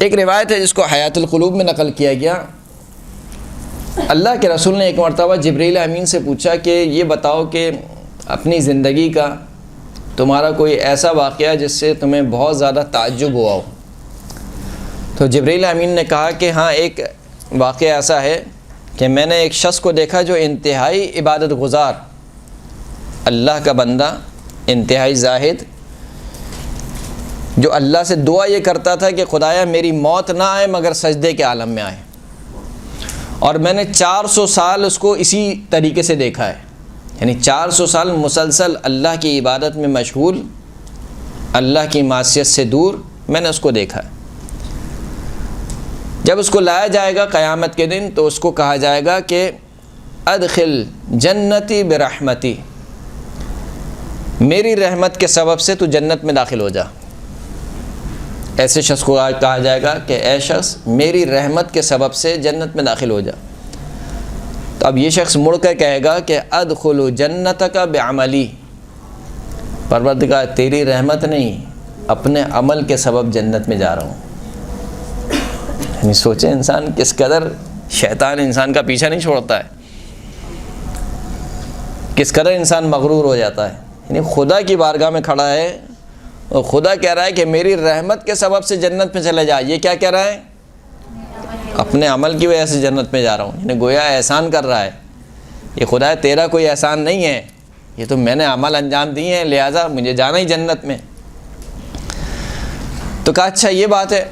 ایک روایت ہے جس کو حیات القلوب میں نقل کیا گیا، اللہ کے رسول نے ایک مرتبہ جبریل امین سے پوچھا کہ یہ بتاؤ کہ اپنی زندگی کا تمہارا کوئی ایسا واقعہ جس سے تمہیں بہت زیادہ تعجب ہوا ہو۔ تو جبریل امین نے کہا کہ ہاں، ایک واقعہ ایسا ہے کہ میں نے ایک شخص کو دیکھا جو انتہائی عبادت گزار، اللہ کا بندہ، انتہائی زاہد، جو اللہ سے دعا یہ کرتا تھا کہ خدایا میری موت نہ آئے مگر سجدے کے عالم میں آئے، اور میں نے 400 سال اس کو اسی طریقے سے دیکھا ہے، یعنی 400 سال مسلسل اللہ کی عبادت میں مشغول، اللہ کی معصیت سے دور، میں نے اس کو دیکھا ہے۔ جب اس کو لایا جائے گا قیامت کے دن تو اس کو کہا جائے گا کہ ادخل جنتی برحمتی، میری رحمت کے سبب سے تو جنت میں داخل ہو جا۔ ایسے شخص کو کہا جائے گا کہ اے شخص میری رحمت کے سبب سے جنت میں داخل ہو جا۔ تو اب یہ شخص مڑ کر کہے گا کہ ادخل جنتک بعملی، پروردگار تیری رحمت نہیں، اپنے عمل کے سبب جنت میں جا رہا ہوں۔ یعنی سوچیں انسان کس قدر شیطان انسان کا پیچھا نہیں چھوڑتا ہے، کس قدر انسان مغرور ہو جاتا ہے۔ یعنی خدا کی بارگاہ میں کھڑا ہے اور خدا کہہ رہا ہے کہ میری رحمت کے سبب سے جنت میں چلے جا، یہ کیا کہہ رہا ہے؟ اپنے عمل کی وجہ سے جنت میں جا رہا ہوں، یعنی گویا احسان کر رہا ہے۔ یہ خدا ہے تیرا کوئی احسان نہیں ہے، یہ تو میں نے عمل انجام دیے ہیں، لہٰذا مجھے جانا ہی جنت میں۔ تو کہا اچھا یہ بات ہے۔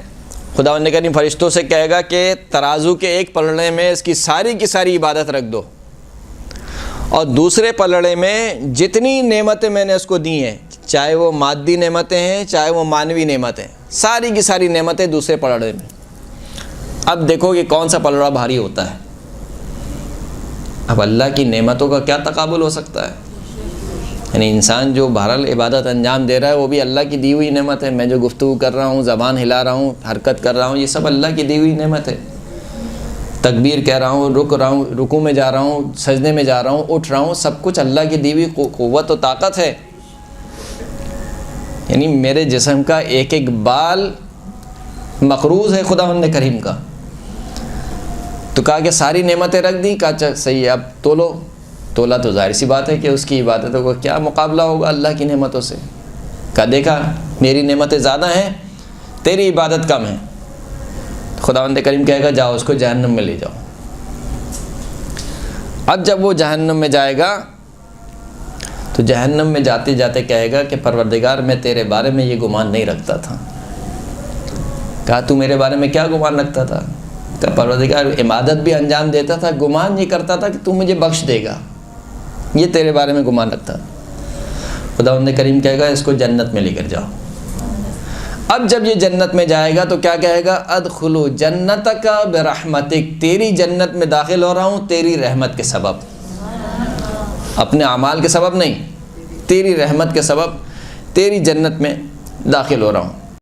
خداوند کریم فرشتوں سے کہے گا کہ ترازو کے ایک پلڑے میں اس کی ساری کی ساری عبادت رکھ دو، اور دوسرے پلڑے میں جتنی نعمتیں میں نے اس کو دی ہیں، چاہے وہ مادی نعمتیں ہیں چاہے وہ معنوی نعمتیں، ساری کی ساری نعمتیں دوسرے پلڑے میں۔ اب دیکھو کہ کون سا پلڑا بھاری ہوتا ہے۔ اب اللہ کی نعمتوں کا کیا تقابل ہو سکتا ہے؟ یعنی انسان جو بہرحال عبادت انجام دے رہا ہے وہ بھی اللہ کی دی ہوئی نعمت ہے۔ میں جو گفتگو کر رہا ہوں، زبان ہلا رہا ہوں، حرکت کر رہا ہوں، یہ سب اللہ کی دی ہوئی نعمت ہے۔ تکبیر کہہ رہا ہوں، رک رہا ہوں، رکوع میں جا رہا ہوں، سجدے میں جا رہا ہوں، اٹھ رہا ہوں، سب کچھ اللہ کی دی ہوئی قوت و طاقت ہے۔ یعنی میرے جسم کا ایک ایک بال مقروض ہے خداوند کریم کا۔ تو کہا کہ ساری نعمتیں رکھ دیں، کہا صحیح ہے، اب تولو۔ تولا تو ظاہر سی بات ہے کہ اس کی عبادتوں کا کیا مقابلہ ہوگا اللہ کی نعمتوں سے۔ کہا دیکھا میری نعمتیں زیادہ ہیں، تیری عبادت کم ہے۔ خداوند کریم کہے گا جاؤ اس کو جہنم میں لے جاؤ۔ اب جب وہ جہنم میں جائے گا تو جہنم میں جاتے جاتے کہے گا کہ پروردگار میں تیرے بارے میں یہ گمان نہیں رکھتا تھا۔ کہا تو میرے بارے میں کیا گمان رکھتا تھا؟ کہا پروردگار عبادت بھی انجام دیتا تھا، گمان یہ کرتا تھا کہ تو مجھے بخش دے گا، یہ تیرے بارے میں گمان رکھتا تھا۔ خداوند کریم کہے گا اس کو جنت میں لے کر جاؤ۔ اب جب یہ جنت میں جائے گا تو کیا کہے گا؟ ادخلوا جنتک برحمتک، تیری جنت میں داخل ہو رہا ہوں تیری رحمت کے سبب، اپنے اعمال کے سبب نہیں، تیری رحمت کے سبب تیری جنت میں داخل ہو رہا ہوں۔